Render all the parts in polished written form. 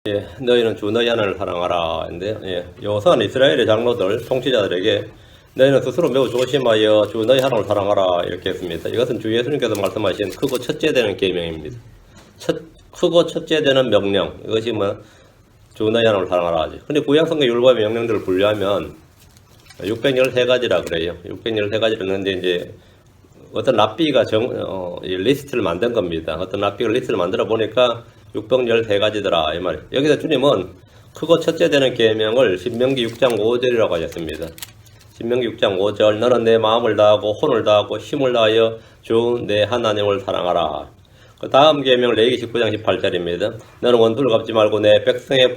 예, 너희는 주 너희 하나님을 사랑하라. 근데 여호수아는 이스라엘의 장로들, 통치자들에게 너희는 스스로 매우 조심하여 주 너희 하나님을 사랑하라 이렇게 했습니다. 이것은 주 예수님께서 말씀하신 크고 첫째 되는 계명입니다. 크고 첫째 되는 명령. 이것이 주 너희 하나님을 사랑하라 하지. 근데 구약성경 율법의 명령들을 분류하면 613가지라 그래요. 613가지를 했는데 이제 어떤 랍비가 리스트를 만든 겁니다. 어떤 랍비가 리스트를 만들어 보니까 613가지더라 이 말이에요. 여기서 주님은 크고 첫째 되는 계명을 신명기 6장 5절이라고 하셨습니다. 신명기 6장 5절 너는 내 마음을 다하고 혼을 다하고 힘을 다하여 주 내 하나님을 사랑하라. 그 다음 계명은 레위기 19장 18절입니다. 너는 원수를 갚지 말고 내 백성에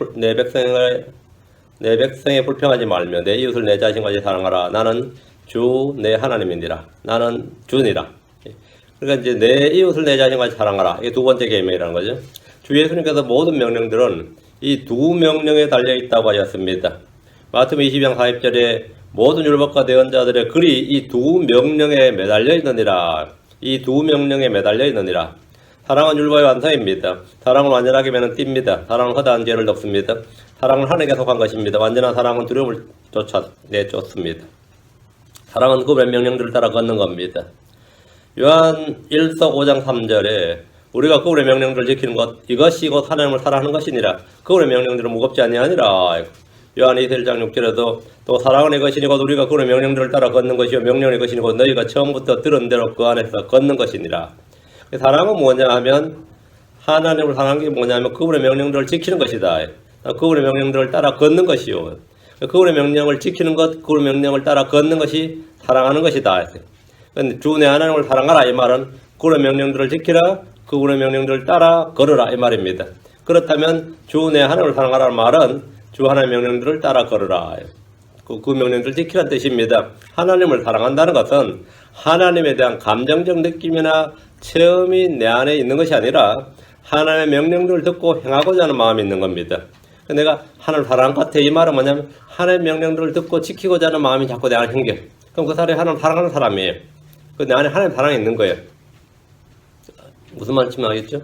불평하지 말며 내 이웃을 내 자신같이 사랑하라. 나는 주 내 하나님이니라. 나는 주니라. 그러니까 이제 내 이웃을 내 자신같이 사랑하라. 이게 두 번째 계명이라는 거죠. 주 예수님께서 모든 명령들은 이 두 명령에 달려 있다고 하셨습니다. 마태복음 22장 40절에 모든 율법과 대언자들의 글이 이 두 명령에 매달려 있느니라. 이 두 명령에 매달려 있느니라. 사랑은 율법의 완성입니다. 사랑은 완전하게 매는 띠입니다. 사랑은 허다한 죄를 덮습니다. 사랑은 하나님께 속한 것입니다. 완전한 사랑은 두려움을 내쫓습니다. 사랑은 그 명령들을 따라 걷는 겁니다. 요한 1서 5장 3절에 우리가 그분의 명령들을 지키는 것 이것이 곧 하나님을 사랑하는 것이니라. 그분의 명령들은 무겁지 아니하니라. 요한 1장 6절에도 또 사랑은 이것이니 곧 우리가 그분의 명령들을 따라 걷는 것이요 명령은 이것이니 곧 너희가 처음부터 들은 대로 그 안에서 걷는 것이니라. 사랑은 뭐냐 하면 하나님을 사랑하는 게 뭐냐 하면 그분의 명령들을 지키는 것이다. 그분의 명령들을 따라 걷는 것이요. 그분의 명령을 지키는 것, 그분의 명령을 따라 걷는 것이 사랑하는 것이다. 주 내 하나님을 사랑하라 이 말은 그분의 명령들을 지키라, 그분의 명령들을 따라 걸으라 이 말입니다. 그렇다면 주 내 하나님을 사랑하라는 말은 주 하나님의 명령들을 따라 걸으라. 그 명령들을 지키라는 뜻입니다. 하나님을 사랑한다는 것은 하나님에 대한 감정적 느낌이나 체험이 내 안에 있는 것이 아니라 하나님의 명령들을 듣고 행하고자 하는 마음이 있는 겁니다. 내가 하나님을 사랑한 것 같아 이 말은 뭐냐면 하나님의 명령들을 듣고 지키고자 하는 마음이 자꾸 내 안에 생겨. 그럼 그 사람이 하나님을 사랑하는 사람이에요. 내 안에 하나님의 사랑이 있는 거예요. 무슨 말인지 알겠죠?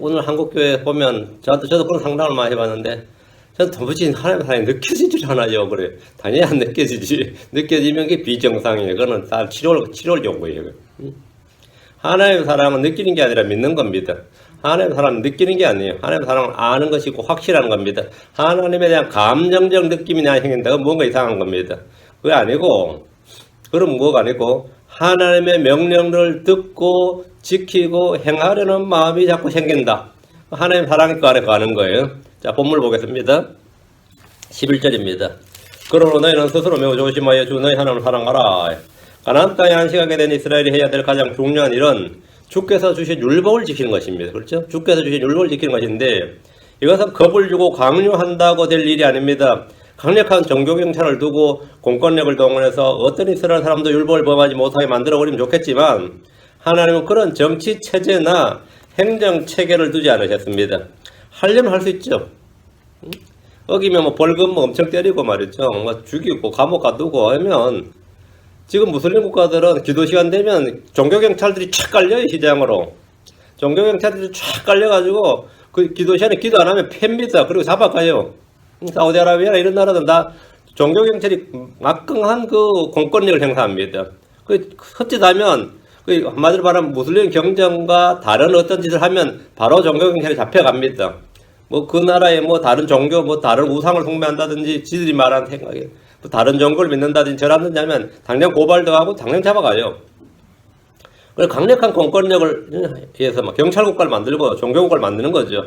오늘 한국교회 보면 저도 그런 상담을 많이 해봤는데 저는 도무지 하나님의 사랑이 느껴지질 않아요. 그래. 당연히 안 느껴지지. 느껴지면 그게 비정상이에요. 그거는 다 치료를 요구해요. 하나님의 사랑은 느끼는 게 아니라 믿는 겁니다. 하나님의 사랑은 느끼는 게 아니에요. 하나님의 사랑은 아는 것이고 확실한 겁니다. 하나님에 대한 감정적 느낌이 나 생긴다. 그건 뭔가 이상한 겁니다. 그게 아니고, 그럼 뭐가 아니고, 하나님의 명령을 듣고 지키고 행하려는 마음이 자꾸 생긴다. 하나님의 사랑이 그 안에 가는 거예요. 자, 본문 보겠습니다. 11절입니다. 그러므로 너희는 스스로 매우 조심하여 주 너희 하나님을 사랑하라. 가나안 땅에 안식하게 된 이스라엘이 해야 될 가장 중요한 일은 주께서 주신 율법을 지키는 것입니다. 그렇죠? 주께서 주신 율법을 지키는 것인데 이것은 겁을 주고 강요한다고 될 일이 아닙니다. 강력한 종교경찰을 두고 공권력을 동원해서 어떤 이스라엘 사람도 율법을 범하지 못하게 만들어버리면 좋겠지만 하나님은 그런 정치체제나 행정체계를 두지 않으셨습니다. 하려면 할 수 있죠. 어기면 벌금 엄청 때리고 말이죠. 죽이고 감옥 가두고 하면 지금 무슬림 국가들은 기도 시간 되면 종교경찰들이 쫙 깔려요, 시장으로. 종교경찰들이 쫙 깔려가지고, 그 기도 시간에 기도 안 하면 팹니다. 그리고 잡아가요. 사우디아라비아나 이런 나라들은 다 종교경찰이 막강한 그 공권력을 행사합니다. 헛짓하면, 한마디로 말하면 무슬림 경정과 다른 어떤 짓을 하면 바로 종교경찰이 잡혀갑니다. 그 나라의 다른 종교, 다른 우상을 숭배한다든지 지들이 말하는 생각에. 다른 종교를 믿는다든지 저라든지 하면 당장 고발도 하고 당장 잡아가요. 그래서 강력한 공권력을 위해서 경찰국가를 만들고 종교국가를 만드는 거죠.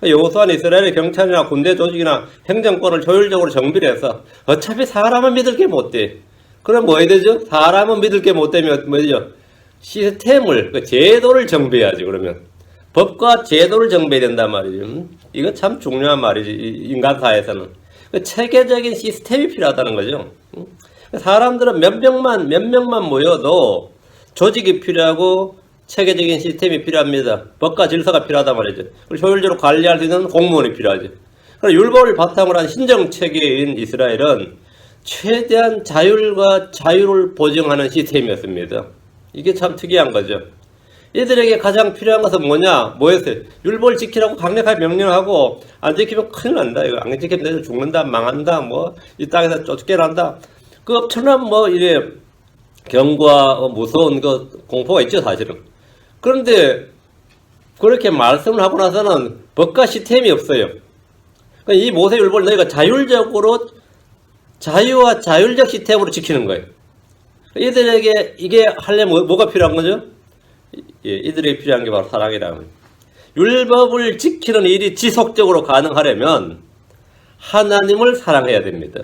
여호수아는 이스라엘의 경찰이나 군대 조직이나 행정권을 효율적으로 정비를 해서 어차피 사람은 믿을 게 못 돼. 그럼 뭐 해야 되죠? 사람은 믿을 게 못 되면 뭐죠? 시스템을, 제도를 정비해야지. 그러면 법과 제도를 정비해야 된단 말이죠. 이거 참 중요한 말이지, 인간사에서는. 체계적인 시스템이 필요하다는 거죠. 사람들은 몇 명만 모여도 조직이 필요하고 체계적인 시스템이 필요합니다. 법과 질서가 필요하단 말이죠. 그리고 효율적으로 관리할 수 있는 공무원이 필요하죠. 그리고 율법을 바탕으로 한 신정체계인 이스라엘은 최대한 자율과 자유를 보증하는 시스템이었습니다. 이게 참 특이한 거죠. 이들에게 가장 필요한 것은 뭐냐? 뭐였어요? 율법을 지키라고 강력하게 명령하고 안 지키면 큰일 난다. 이거 안 지키면 내가 죽는다, 망한다, 뭐 이 땅에서 쫓겨난다. 그 엄청난 뭐 이래 경고와 무서운 그 공포가 있죠, 사실은. 그런데 그렇게 말씀을 하고 나서는 법과 시스템이 없어요. 이 모세율법을 너희가 자율적으로 자유와 자율적 시스템으로 지키는 거예요. 이들에게 이게 하려면 뭐가 필요한 거죠? 예, 이들에게 필요한 게 바로 사랑이라는 거예요. 율법을 지키는 일이 지속적으로 가능하려면 하나님을 사랑해야 됩니다.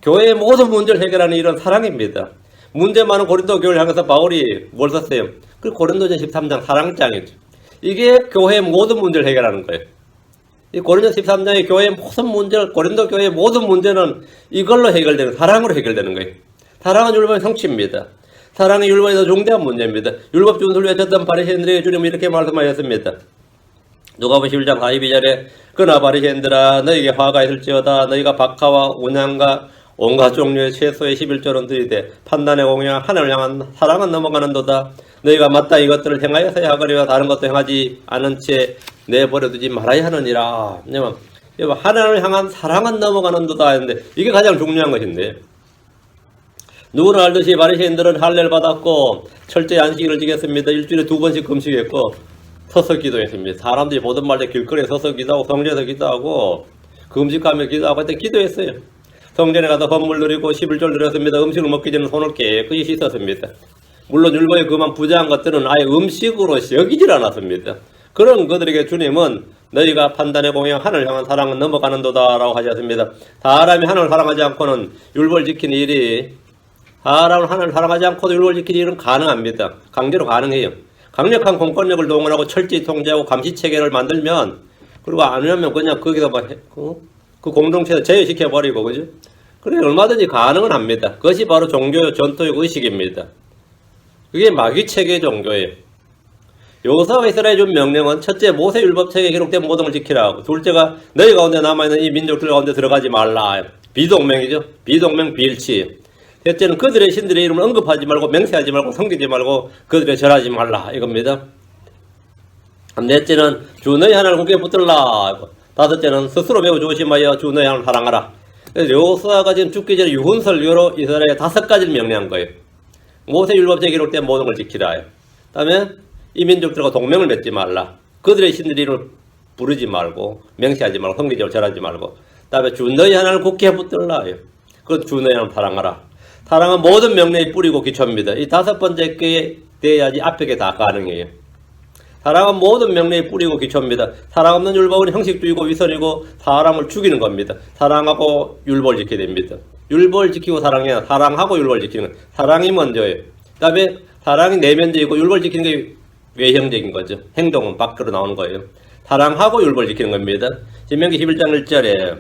교회의 모든 문제를 해결하는 일은 사랑입니다. 문제 많은 고린도 교회를 향해서 바울이 뭘 썼어요? 그 고린도전 13장 사랑장이죠. 이게 교회의 모든 문제를 해결하는 거예요. 이 고린도 13장의 교회의 모든 문제를, 고린도 교회의 모든 문제는 이걸로 해결되는, 사랑으로 해결되는 거예요. 사랑은 율법의 성취입니다. 사랑이 율법에 더 중대한 문제입니다. 율법 준수를 외쳤던 바리새인들에게 주님은 이렇게 말씀하셨습니다. 누가복음 11장 42절에 그러나 바리새인들아 너희에게 화가 있을지어다 너희가 박하와 운양과 온갖 종류의 채소의 11조는 드리되 판단의 공의와 하늘을 향한 사랑은 넘어가는도다. 너희가 마땅히 이것들을 행하여서야 하거니와 다른 것도 행하지 않은 채 내버려두지 말아야 하느니라. 하나님을 향한 사랑은 넘어가는도다 했는데 이게 가장 중요한 것인데, 누구나 알듯이 바리새인들은 할례를 받았고 철저히 안식일을 지켰습니다. 일주일에 2번씩 금식했고 서서 기도했습니다. 사람들이 보던 말에 길거리에 서서 기도하고 성전에서 기도하고 금식하며 기도하고 그때 기도했어요. 성전에 가서 헌물 드리고 11조를 드렸습니다. 음식을 먹기 전에 손을 깨끗이 씻었습니다. 물론 율법에 그만 부재한 것들은 아예 음식으로 여기질 않았습니다. 그런 그들에게 주님은 너희가 판단의 공의와 하늘을 향한 사랑은 넘어가는도다 라고 하셨습니다. 사람이 하늘을 사랑하지 않고는 율법을 지키는 일이, 사람은 하늘을 사랑하지 않고도 율법을 지키는 일은 가능합니다. 강제로 가능해요. 강력한 공권력을 동원하고 철저히 통제하고 감시체계를 만들면, 그리고 안 하면 그냥 거기서 막 그 공동체에서 제외시켜버리고, 그죠? 그래, 얼마든지 가능은 합니다. 그것이 바로 종교 전통의 의식입니다. 그게 마귀체계 종교예요. 여호수아가 이스라엘에 준 명령은 첫째, 모세 율법책에 기록된 모든 걸 지키라 하고, 둘째가 너희 가운데 남아있는 이 민족들 가운데 들어가지 말라. 비동맹이죠. 비동맹 비일치. 셋째는 그들의 신들의 이름을 언급하지 말고 맹세하지 말고 섬기지 말고 그들의 절하지 말라 이겁니다. 넷째는 주 너희 하나님을 굳게 붙들라. 다섯째는 스스로 매우 조심하여 주 너희 하나님을 사랑하라. 여호수아가 지금 죽기 전에 유훈설교로 이스라엘에 5가지를 명령한 거예요. 모세 율법책에 기록된 모든 걸 지키라. 그 다음에 이 민족들과 동맹을 맺지 말라. 그들의 신들의 이름을 부르지 말고 맹세하지 말고 섬기지 말고 절하지 말고, 그 다음에 주 너희 하나님을 굳게 붙들라. 그 주 너희 하나님을 사랑하라. 사랑은 모든 명령의 뿌리고 기초입니다. 이 5번째 게 돼야지 앞에 게 다 가능해요. 사랑은 모든 명령의 뿌리고 기초입니다. 사랑 없는 율법은 형식주의고 위선이고 사람을 죽이는 겁니다. 사랑하고 율법을 지켜야 됩니다. 율법을 지키고 사랑해야, 사랑하고 율법을 지키는 거. 사랑이 먼저예요. 그 다음에 사랑이 내면적이고 율법을 지키는 게 외형적인 거죠. 행동은 밖으로 나오는 거예요. 사랑하고 율법을 지키는 겁니다. 신명기 11장 1절에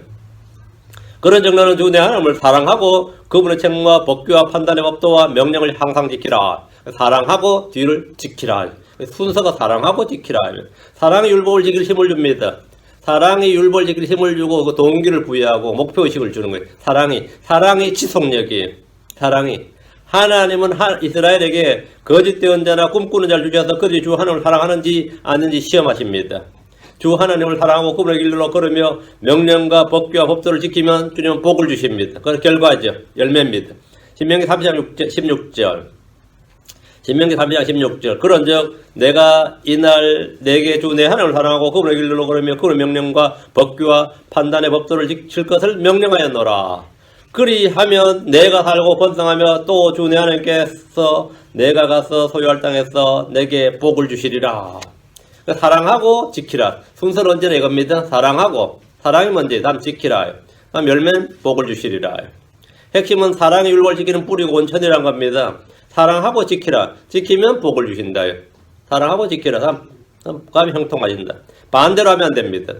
그런 정도는 주 내 하나님을 사랑하고 그분의 책무와 법규와 판단의 법도와 명령을 항상 지키라. 사랑하고 뒤를 지키라. 순서가 사랑하고 지키라. 사랑이 율법을 지킬 힘을 줍니다. 사랑이 율법을 지킬 힘을 주고 그 동기를 부여하고 목표의식을 주는 거예요. 사랑이 지속력이에요. 사랑이. 하나님은 이스라엘에게 거짓된 자나 꿈꾸는 자를 주셔서 그들이 주 하나님을 사랑하는지 아닌지 시험하십니다. 주 하나님을 사랑하고 그분의 길로 걸으며 명령과 법규와 법도를 지키면 주님은 복을 주십니다. 그건 결과죠. 열매입니다. 신명기 3장 16절. 신명기 3장 16절. 그런즉 내가 이날 내게 주 내 하나님을 사랑하고 그분의 길로 걸으며 그분의 명령과 법규와 판단의 법도를 지킬 것을 명령하였노라. 그리하면 내가 살고 번성하며 또 주 내 하나님께서 내가 가서 소유할 땅에서 내게 복을 주시리라. 사랑하고 지키라. 순서는 언제나 이겁니다. 사랑하고, 사랑이 먼저, 다음 지키라. 다음 열매는 복을 주시리라. 핵심은 사랑의 율법을 지키는 뿌리고 원천이란 겁니다. 사랑하고 지키라. 지키면 복을 주신다. 사랑하고 지키라. 다음 형통하신다. 반대로 하면 안 됩니다.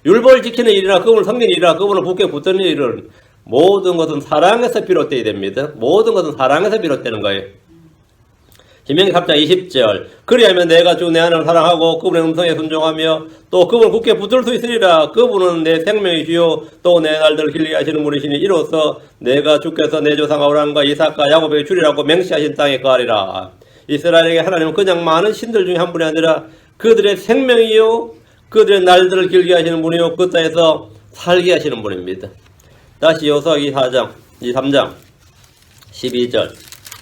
율법을 지키는 일이나 그분을 섬기는 일이나 그분을 굳게 붙드는 일은 모든 것은 사랑에서 비롯되어야 됩니다. 모든 것은 사랑에서 비롯되는 거예요. 신명기 3장 20절. 그리하면 내가 주 내 하나님을 사랑하고 그분의 음성에 순종하며 또 그분을 굳게 붙들 수 있으리라. 그분은 내 생명이시요 또 내 날들을 길게 하시는 분이시니 이로써 내가 주께서 내 조상 아브라함과 이삭과 야곱에게 주리라고 맹세하신 땅에 거하리라. 이스라엘에게 하나님은 그냥 많은 신들 중에 한 분이 아니라 그들의 생명이요 그들의 날들을 길게 하시는 분이요 그 땅에서 살게 하시는 분입니다. 다시 여호수아기 4장, 3장 12절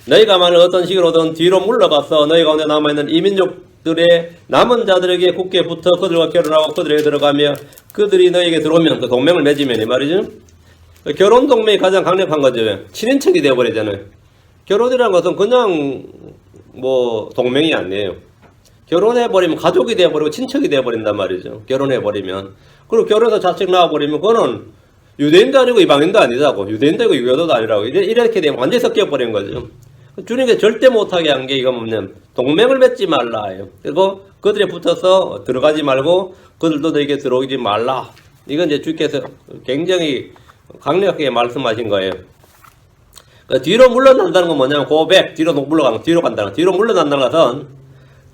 너희가 만일 어떤 식으로든 뒤로 물러가서 너희 가운데 남아있는 이민족들의 남은 자들에게 굳게 붙어 그들과 결혼하고 그들에게 들어가며 그들이 너희에게 들어오면 그 동맹을 맺으면 이 말이죠. 결혼 동맹이 가장 강력한 거죠. 친인척이 되어버리잖아요. 결혼이라는 것은 그냥 뭐 동맹이 아니에요. 결혼해버리면 가족이 되어버리고 친척이 되어버린단 말이죠. 결혼해버리면. 그리고 결혼해서 자식 낳아버리면 그거는 유대인도 아니고 이방인도 아니라고. 유대인도 아니고 유교도도 아니라고. 이렇게 되면 완전히 섞여버린 거죠. 주님께 절대 못하게 한 게 이거 뭐냐면 동맹을 맺지 말라예요. 그리고 그들에 붙어서 들어가지 말고 그들도 너에게 들어오지 말라. 이건 이제 주께서 굉장히 강력하게 말씀하신 거예요. 뒤로 물러난다는 건 뭐냐면 고백, 뒤로 물러가는, 뒤로 간다는, 뒤로 물러난다는 것은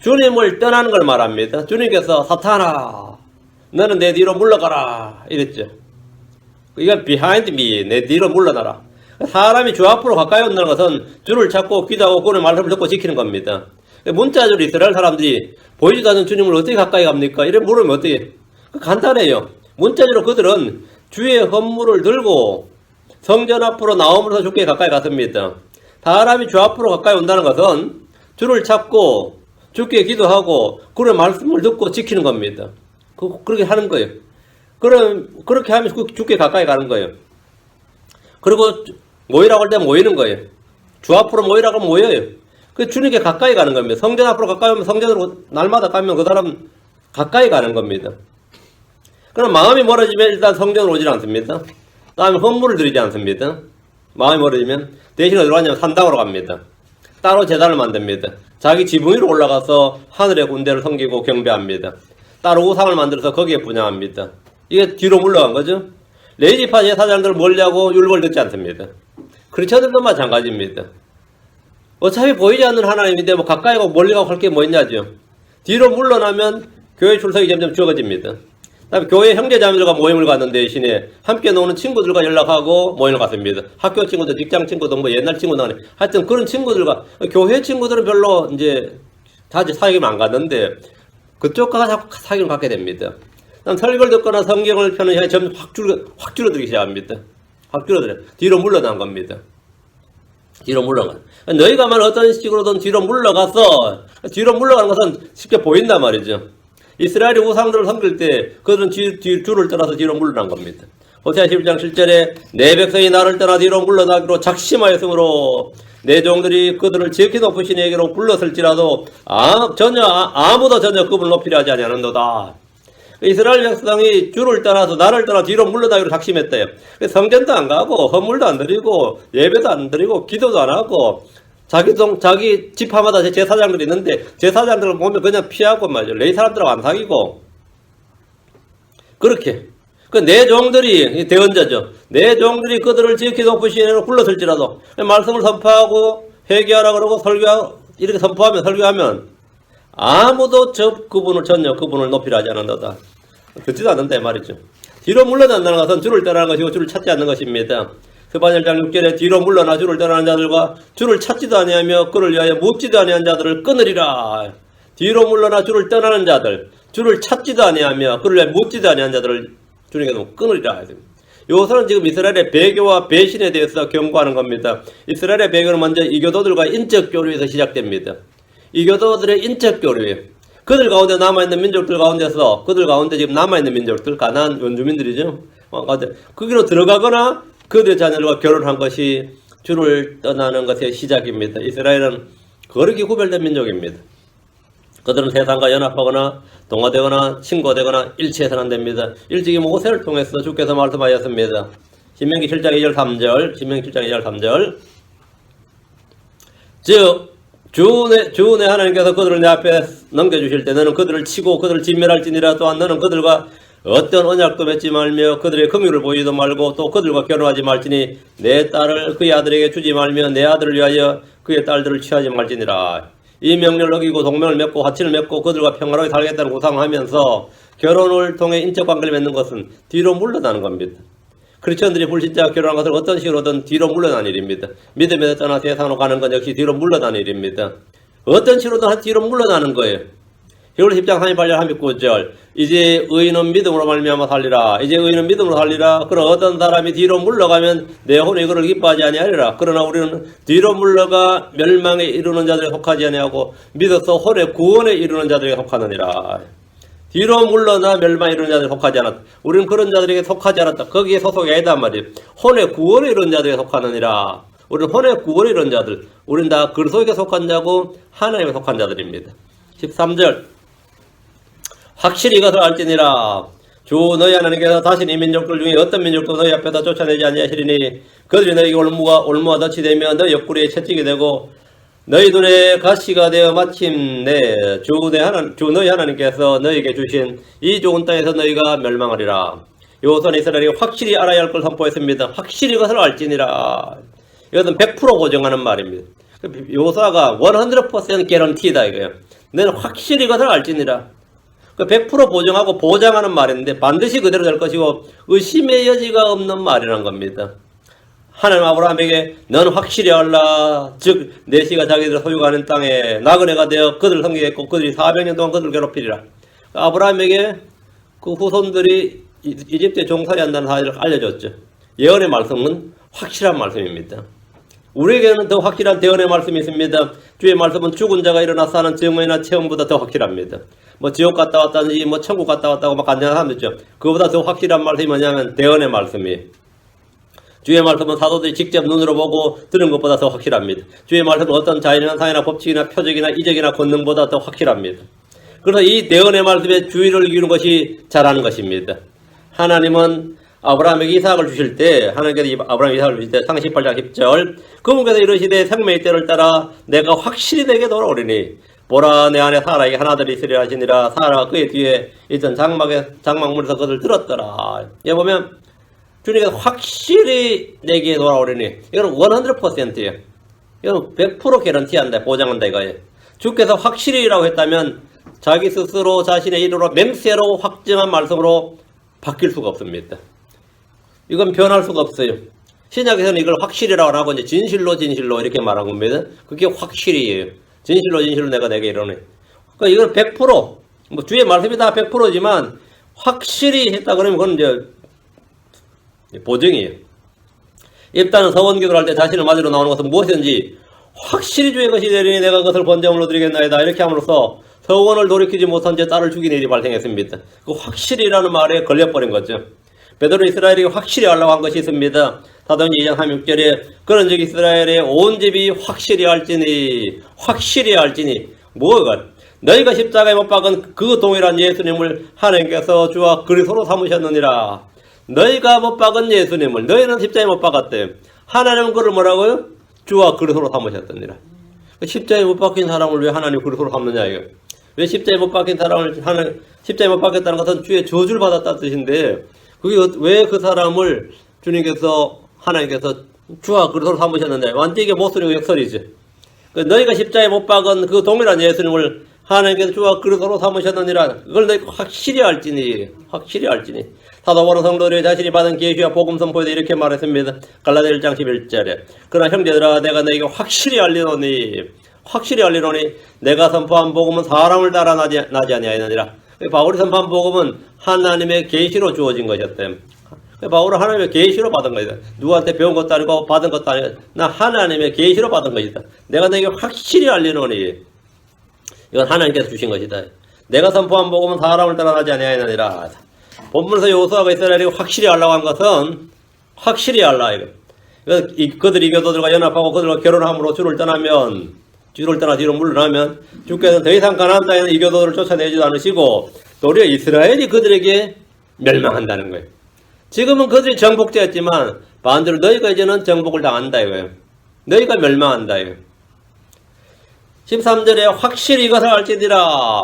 주님을 떠나는 걸 말합니다. 주님께서 사탄아, 너는 내 뒤로 물러가라. 이랬죠. 이건 behind me, 내 뒤로 물러나라. 사람이 주 앞으로 가까이 온다는 것은 주를 찾고 기도하고 그의 말씀을 듣고 지키는 겁니다. 문자적으로 이스라엘 사람들이 보이지도 않는 주님을 어떻게 가까이 갑니까? 이래 물으면 어떻게? 간단해요. 문자적으로 그들은 주의 헌물을 들고 성전 앞으로 나오면서 주께 가까이 갔습니다. 사람이 주 앞으로 가까이 온다는 것은 주를 찾고 주께 기도하고 그의 말씀을 듣고 지키는 겁니다. 그렇게 하는 거예요. 그렇게 하면 주께 가까이 가는 거예요. 그리고 모이라고 할 때 모이는 거예요. 주 앞으로 모이라고 하면 모여요. 그 주님께 가까이 가는 겁니다. 성전 앞으로 가까이 오면 성전으로 날마다 가면 그 사람 가까이 가는 겁니다. 그럼 마음이 멀어지면 일단 성전으로 오질 않습니다. 다음에 헌물을 드리지 않습니다. 마음이 멀어지면 대신 어디로 가냐면 산당으로 갑니다. 따로 제단을 만듭니다. 자기 지붕 위로 올라가서 하늘의 군대를 섬기고 경배합니다. 따로 우상을 만들어서 거기에 분양합니다. 이게 뒤로 물러간 거죠. 레위지파 제사장들 멀리하고 율법을 듣지 않습니다. 크리스천들도 마찬가지입니다. 어차피 보이지 않는 하나님인데 뭐 가까이 가고 멀리 가고 할 게 뭐 있냐죠. 뒤로 물러나면 교회 출석이 점점 적어집니다. 그다음에 교회 형제자매들과 모임을 갔는 대신에 함께 노는 친구들과 연락하고 모임을 갔습니다. 학교 친구들, 직장 친구들, 뭐 옛날 친구들, 하여튼 그런 친구들과 교회 친구들은 별로 이제 자주 사귀면 안 갔는데 그쪽과 자꾸 사귀면 갖게 됩니다. 설교를 듣거나 성경을 펴는 시간이 점점 확 줄어들기 시작합니다. 확 줄어들어요. 뒤로 물러난 겁니다. 뒤로 물러가. 너희가만 어떤 식으로든 뒤로 물러가서, 뒤로 물러가는 것은 쉽게 보인단 말이죠. 이스라엘이 우상들을 섬길 때 그들은 주를 떠나서 뒤로 물러난 겁니다. 호세아 11장 7절에 내 백성이 나를 떠나 뒤로 물러나기로 작심하였으므로 내 종들이 그들을 지극히 높으신 에게로 불렀을지라도 아무도 전혀 그분을 높이려 하지 아니하는도다. 이스라엘 백성이 주를 떠나서 나를 떠나 뒤로 물러나기로 작심했대요. 성전도 안 가고 헌물도 안 드리고 예배도 안 드리고 기도도 안 하고 자기 지파마다 제사장들이 있는데 제사장들을 보면 그냥 피하고 말이죠. 레위 사람들하고 안 사귀고 그렇게 내 종들이 대언자죠. 내 종들이 그들을 지극히 높으신 이로 불렀을지라도 말씀을 선포하고 회개하라 그러고 설교하고 이렇게 선포하면 설교하면 아무도 전혀 그분을 높이려 하지 않는다. 듣지도 않는다 말이죠. 뒤로 물러난다는 것은 주를 떠나는 것이고 주를 찾지 않는 것입니다. 스바냐 1장 6절에 뒤로 물러나 주를 떠나는 자들과 주를 찾지도 아니하며 그를 위하여 묻지도 아니한 자들을 끊으리라. 뒤로 물러나 주를 떠나는 자들, 주를 찾지도 아니하며 그를 위하여 묻지도 아니한 자들을 주님께서 끊으리라. 요것은 지금 이스라엘의 배교와 배신에 대해서 경고하는 겁니다. 이스라엘의 배교는 먼저 이교도들과 인적 교류에서 시작됩니다. 이교도들의 인적 교류예요. 그들 가운데 남아있는 민족들 가운데서 그들 가운데 지금 남아있는 민족들, 가나안 원주민들이죠. 거기로 들어가거나 그들의 자녀들과 결혼한 것이 주를 떠나는 것의 시작입니다. 이스라엘은 거룩히 구별된 민족입니다. 그들은 세상과 연합하거나 동화되거나 친구되거나 일치해서는 안 됩니다. 일찍이 모세를 통해서 주께서 말씀하셨습니다. 신명기 7장 2절 3절 신명기 7장 2절 3절 즉 주 내 하나님께서 그들을 내 앞에 넘겨주실 때 너는 그들을 치고 그들을 진멸할지니라. 또한 너는 그들과 어떤 언약도 맺지 말며 그들의 긍휼을 보이지도 말고 또 그들과 결혼하지 말지니 내 딸을 그의 아들에게 주지 말며 내 아들을 위하여 그의 딸들을 취하지 말지니라. 이 명령을 어기고 동맹을 맺고 화친을 맺고 그들과 평화롭게 살겠다는 구상하면서 결혼을 통해 인적 관계를 맺는 것은 뒤로 물러나는 겁니다. 크리스천들이 불신자와 결혼한 것을 어떤 식으로든 뒤로 물러난 일입니다. 믿음에서 떠나 세상으로 가는 건 역시 뒤로 물러난 일입니다. 어떤 치료든 뒤로 물러나는 거예요. 히브리 10장 38절 39절 이제 의인은 믿음으로 말미암아 살리라. 이제 의인은 믿음으로 살리라. 그러나 어떤 사람이 뒤로 물러가면 내 혼이 그를 기뻐하지 아니하리라. 그러나 우리는 뒤로 물러가 멸망에 이르는 자들에 속하지 아니하고 믿어서 혼의 구원에 이르는 자들에게 속하느니라. 뒤로 물러나 멸망에 이르는 자들에 속하지 않았다. 우리는 그런 자들에게 속하지 않았다. 거기에 소속이 아니다 말이에요. 혼의 구원에 이르는 자들에게 속하느니라. 우리는 혼의 구원에 이르는 자들. 우리는 다 그리스도에게 속한 자고 하나님에 속한 자들입니다. 13절 확실히 이것을 알지니라. 주 너희 하나님께서 다시 이 민족들 중에 어떤 민족도 너희 앞에서 쫓아내지 아니하시리니 그들이 너희에게 올무와 덫이 되며 너희 옆구리에 채찍이 되고 너희 눈에 가시가 되어 마침내 주 너희 하나님께서 너희에게 주신 이 좋은 땅에서 너희가 멸망하리라. 여호수아는 이스라엘이 확실히 알아야 할 걸 선포했습니다. 확실히 이것을 알지니라. 이것은 100% 보증하는 말입니다. 여호수아가 100% 개런티다 이거예요. 너는 확실히 이것을 알지니라. 100% 보증하고 보장하는 말인데 반드시 그대로 될 것이고 의심의 여지가 없는 말이라는 겁니다. 하나님 아브라함에게 너는 확실히 알라. 즉 내시가 자기들 소유하는 땅에 나그네가 되어 그들을 섬기겠고 그들이 400년 동안 그들을 괴롭히리라. 아브라함에게 그 후손들이 이집트에 종살이 한다는 사실을 알려줬죠. 예언의 말씀은 확실한 말씀입니다. 우리에게는 더 확실한 대언의 말씀이 있습니다. 주의 말씀은 죽은 자가 일어나 사는 증언이나 체험보다 더 확실합니다. 지옥 갔다 왔다든지 천국 갔다 왔다고 막 간증하는 사람들 있죠. 그거보다 더 확실한 말씀이 뭐냐면 대언의 말씀이에요. 주의 말씀은 사도들이 직접 눈으로 보고 들은 것보다 더 확실합니다. 주의 말씀은 어떤 자연이나 상이나 법칙이나 표적이나 이적이나 권능보다 더 확실합니다. 그래서 이 대언의 말씀에 주의를 기울이는 것이 잘하는 것입니다. 하나님은 아브라함에게 이삭을 주실 때 하나님께서 아브라함에게 이삭을 주실 때 상시 18장 10절 그분께서 이르시되 생명의 때를 따라 내가 확실히 내게 돌아오리니 보라 내 안에 사라에게 하나들이 있으리라 하시니라. 사라가 그의 뒤에 있던 장막물에서 그것을 들었더라. 여기 보면 주님께서 확실히 내게 돌아오리니 이건 100%예요. 이건 100% 개런티한다. 보장한다 이거예요. 주께서 확실히라고 했다면 자기 스스로 자신의 이름으로 맹세로 확정한 말씀으로 바뀔 수가 없습니다. 이건 변할 수가 없어요. 신약에서는 이걸 확실히라고 하고 이제 진실로 이렇게 말한 겁니다. 그게 확실히예요. 진실로 내가 내게 이러네. 그러니까 이건 100% 주의 말씀이 다 100%지만 확실히 했다 그러면 그건 이제 보증이에요. 입다는 서원기도를 할 때 자신을 맞으러 나오는 것은 무엇이든지 확실히 주의 것이 되리니 내가 그것을 번제물로 드리겠나이다. 이렇게 함으로써 서원을 돌이키지 못한 채 딸을 죽인 일이 발생했습니다. 그 확실히라는 말에 걸려버린 거죠. 베드로 이스라엘이 확실히 하려고 한 것이 있습니다. 사도행전 2장 36절에 그런 즉 이스라엘의 온 집이 확실히 알지니 뭐가 너희가 십자가에 못 박은 그 동일한 예수님을 하나님께서 주와 그리스도로 삼으셨느니라. 너희가 못 박은 예수님을 너희는 십자가에 못 박았대. 하나님은 그를 뭐라고요? 주와 그리스도로 삼으셨느니라. 십자가에 못 박힌 사람을 왜 하나님 그리스도로 삼느냐 이거. 왜 십자가에 못 박힌 사람을 십자가에 못 박혔다는 것은 주의 저주를 받았다는 뜻인데 그게 왜 그 사람을 주님께서 하나님께서 주와 그리스도로 삼으셨는데 완전히 이게 모순이고 역설이죠. 너희가 십자가에 못 박은 그 동일한 예수님을 하나님께서 주와 그리스도로 삼으셨느니라. 그걸 너희가 확실히 알지니. 사도 바울 성도들이 자신이 받은 계시와 복음 선포에 이렇게 말했습니다. 갈라디아 1장 11절에 그러나 형제들아 내가 너희에게 확실히 알리노니 내가 선포한 복음은 사람을 따라 나지 아니하느니라. 바울이 선포한 복음은 하나님의 계시로 주어진 것이었대요. 바울은 하나님의 계시로 받은 것이다. 누구한테 배운 것도 아니고 받은 것도 아니고 나 하나님의 계시로 받은 것이다. 내가 너에게 확실히 알리노니 이건 하나님께서 주신 것이다. 내가 선포한 복음은 사람을 따라 나지 아니하느니라. 본문에서 여호수아가 이스라엘이 확실히 알라고 한 것은 확실히 알라 이거. 그들이 이교도들과 연합하고 그들과 결혼함으로 주를 떠나 뒤로 물러나면 주께서는 더 이상 가나안 땅에는 이교도들을 쫓아내지도 않으시고 도리어 이스라엘이 그들에게 멸망한다는 거예요. 지금은 그들이 정복되었지만 반대로 너희가 이제는 정복을 당한다 이거예요. 너희가 멸망한다 이거예요. 13절에 확실히 이것을 알지니라.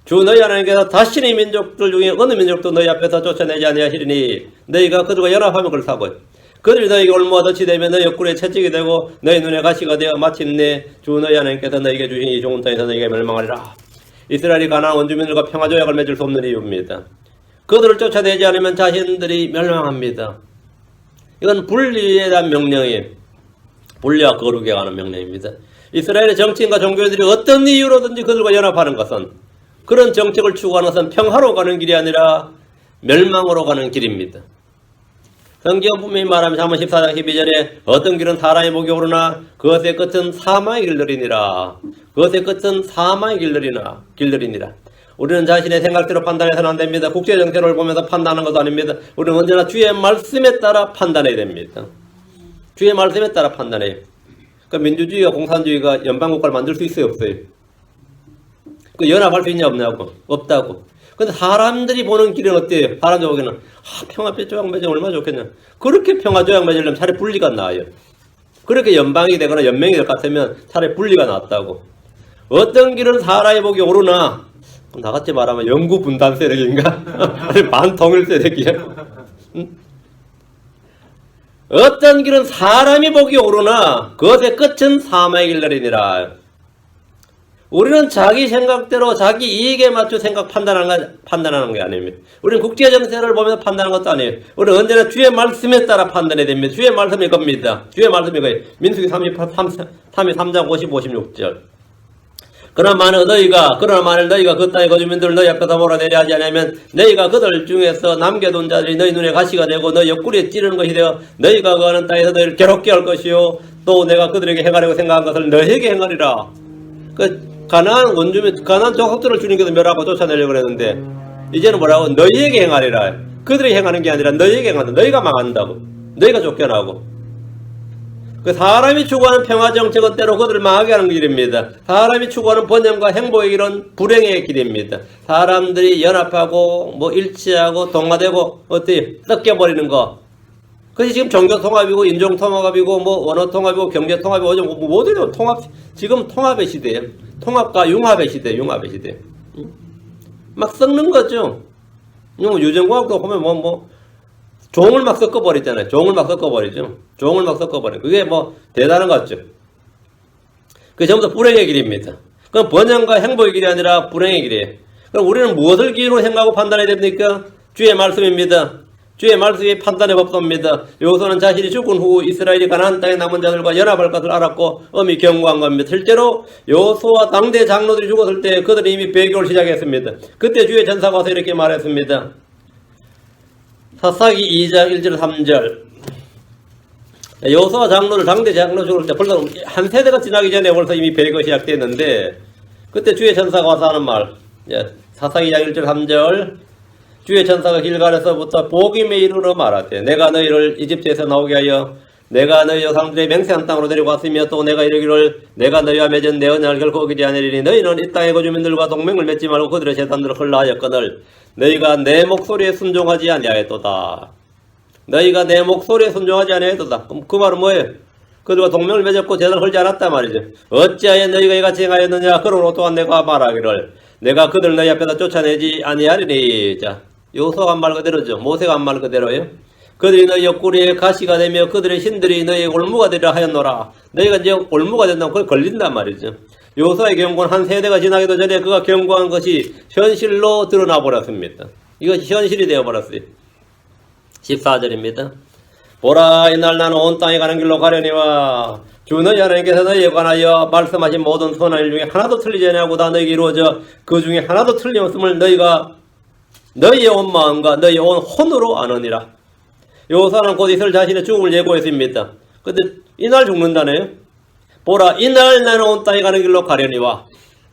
주 너희 하나님께서 다시는 이 민족들 중에 어느 민족도 너희 앞에서 쫓아내지 아니하시리니 너희가 그들과 연합하면 그를 사고요. 그들이 너희에게 올무와 덫이 되면 너희 옆구리에 채찍이 되고 너희 눈에 가시가 되어 마침내 주 너희 하나님께서 너희에게 주신 이 좋은 땅에서 너희에게 멸망하리라. 이스라엘이 가나안 원주민들과 평화조약을 맺을 수 없는 이유입니다. 그들을 쫓아내지 않으면 자신들이 멸망합니다. 이건 분리에 대한 명령이에요. 분리와 거룩에 관한 명령입니다. 이스라엘의 정치인과 종교인들이 어떤 이유로든지 그들과 연합하는 것은, 그런 정책을 추구하는 것은 평화로 가는 길이 아니라 멸망으로 가는 길입니다. 성경 분명히 말하면 잠언 14장 12절에 어떤 길은 사람의 목에 오르나 그것의 끝은 사망의 길들이니라. 그것의 끝은 사망의 길들이니라. 우리는 자신의 생각대로 판단해서는 안 됩니다. 국제 정세를 보면서 판단하는 것도 아닙니다. 우리는 언제나 주의 말씀에 따라 판단해야 됩니다. 주의 말씀에 따라 판단해요. 그 민주주의와 공산주의가 연방국가를 만들 수 있어요, 없어요? 그 연합할 수 있냐, 없냐고? 없다고. 근데 사람들이 보는 길은 어때요? 사람들 보기에는 평화표 조약 맺으면 얼마나 좋겠냐. 그렇게 평화 조약 맺으려면 차라리 분리가 나아요. 그렇게 연방이 되거나 연맹이 될 것 같으면 차라리 분리가 낫다고. 어떤 길은 사람이 보기 오르나, 나같이 말하면 영구 분단 세력인가? 아니 반통일 세력이야. 응? 어떤 길은 사람이 보기 오르나 그것의 끝은 사망의 길들이니라. 우리는 자기 생각대로 자기 이익에 맞춰 판단하는 게 아닙니다. 우리는 국제 정세를 보면서 판단하는 것도 아니에요. 우리는 언제나 주의 말씀에 따라 판단해야 됩니다. 주의 말씀이 겁니다. 주의 말씀이 거예요. 민수기 33장 50, 56절. 그러나 만일 너희가 그 땅의 거주민들을 너희 앞에서 몰아내려 하지 않으면 너희가 그들 중에서 남겨둔 자들이 너희 눈에 가시가 되고 너희 옆구리에 찌르는 것이 되어 너희가 거하는 땅에서 너희를 괴롭게 할 것이요 또 내가 그들에게 행하려고 생각한 것을 너희에게 행하리라. 가나안 원주민, 가나안 족속들을 주님께서 멸하고 쫓아내려고 그랬는데 이제는 뭐라고? 너희에게 행하리라. 그들이 행하는 게 아니라 너희에게 행한다. 너희가 망한다고. 너희가 쫓겨나고. 사람이 추구하는 평화정책은 때로 그들을 망하게 하는 길입니다. 사람이 추구하는 번영과 행복의 길은 불행의 길입니다. 사람들이 연합하고 일치하고 동화되고 어떻게 섞여버리는 거. 그것이 지금 종교통합이고 인종통합이고 언어통합이고 경제통합이고 모두 통합, 지금 통합의 시대예요. 통합과 융합의 시대. 막 섞는 거죠. 유전공학도 보면 종을 막 섞어버리잖아요. 종을 막 섞어버리죠. 그게 대단한 것 같죠. 그게 전부 다 불행의 길입니다. 그럼 번영과 행복의 길이 아니라 불행의 길이에요. 그럼 우리는 무엇을 기준으로 생각하고 판단해야 됩니까? 주의 말씀입니다. 주의 말씀이 판단의 법도입니다. 여호수아는 자신이 죽은 후 이스라엘이 가나안 땅에 남은 자들과 연합할 것을 알았고 엄히 경고한 겁니다. 실제로 여호수아 당대 장로들이 죽었을 때 그들이 이미 배교를 시작했습니다. 그때 주의 전사가 와서 이렇게 말했습니다. 사사기 2장 1절 3절. 여호수아 장로를 당대 장로 죽을 때 벌써 한 세대가 지나기 전에 벌써 이미 배교가 시작됐는데 그때 주의 전사가 와서 하는 말. 사사기 2장 1절 3절. 주의 전사가 길갈에서부터 복임에 이르러 말하되 내가 너희를 이집트에서 나오게 하여 내가 너희 조상들의 맹세한 땅으로 데리고 왔으며 또 내가 이르기를 내가 너희와 맺은 내 언약을 결코 어기지 아니리니 너희는 이 땅의 거주민들과 동맹을 맺지 말고 그들의 재산들을 헐라하였거늘 너희가 내 목소리에 순종하지 아니하였도다. 너희가 내 목소리에 순종하지 아니하였도다. 그럼 그 말은 뭐예요? 그들과 동맹을 맺었고 재산을 헐지 않았단 말이죠. 어찌하여 너희가 이같이 행하였느냐? 그러므로 또한 내가 말하기를 내가 그들 너희 앞에서 쫓아내지 아니하리니. 자, 여호수아가 한 말 그대로죠. 모세가 한 말 그대로예요. 그들이 너희 옆구리에 가시가 되며 그들의 신들이 너희의 올무가 되려 하였노라. 너희가 이제 올무가 된다면 그걸 걸린단 말이죠. 여호수아의 경고는 한 세대가 지나기도 전에 그가 경고한 것이 현실로 드러나 버렸습니다. 이것이 현실이 되어 버렸어요. 14절입니다. 보라 이날 나는 온 땅에 가는 길로 가려니와 주 너희 하나님께서 너희에 관하여 말씀하신 모든 선한 일 중에 하나도 틀리지 아니하고 다 너희에게 이루어져 그 중에 하나도 틀림없음을 너희가 너희의 온 마음과 너희의 온 혼으로 아느니라. 여호수아는 곧 이스라엘 자신의 죽음을 예고했습니다. 근데 이날 죽는다네요. 보라 이날 나는 온 땅에 가는 길로 가려니와.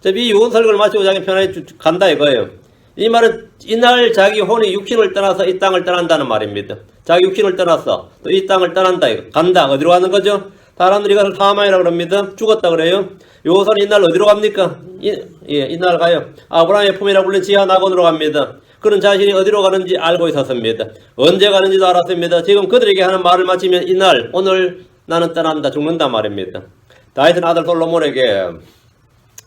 이 유언설교를 마치고 자기 편하게 간다 이거예요. 이 말은 이날 자기 혼이 육신을 떠나서 이 땅을 떠난다는 말입니다. 자기 육신을 떠나서 또 이 땅을 떠난다 이거. 간다. 어디로 가는 거죠? 사람들이 이것을 사망이라고 합니다. 죽었다 그래요. 여호수아는 이날 어디로 갑니까? 이날 가요. 아브라함의 품이라 불린 지하 낙원으로 갑니다. 그는 자신이 어디로 가는지 알고 있었습니다. 언제 가는지도 알았습니다. 지금 그들에게 하는 말을 마치면 이날 오늘 나는 떠난다 죽는다 말입니다. 다윗은 아들 솔로몬에게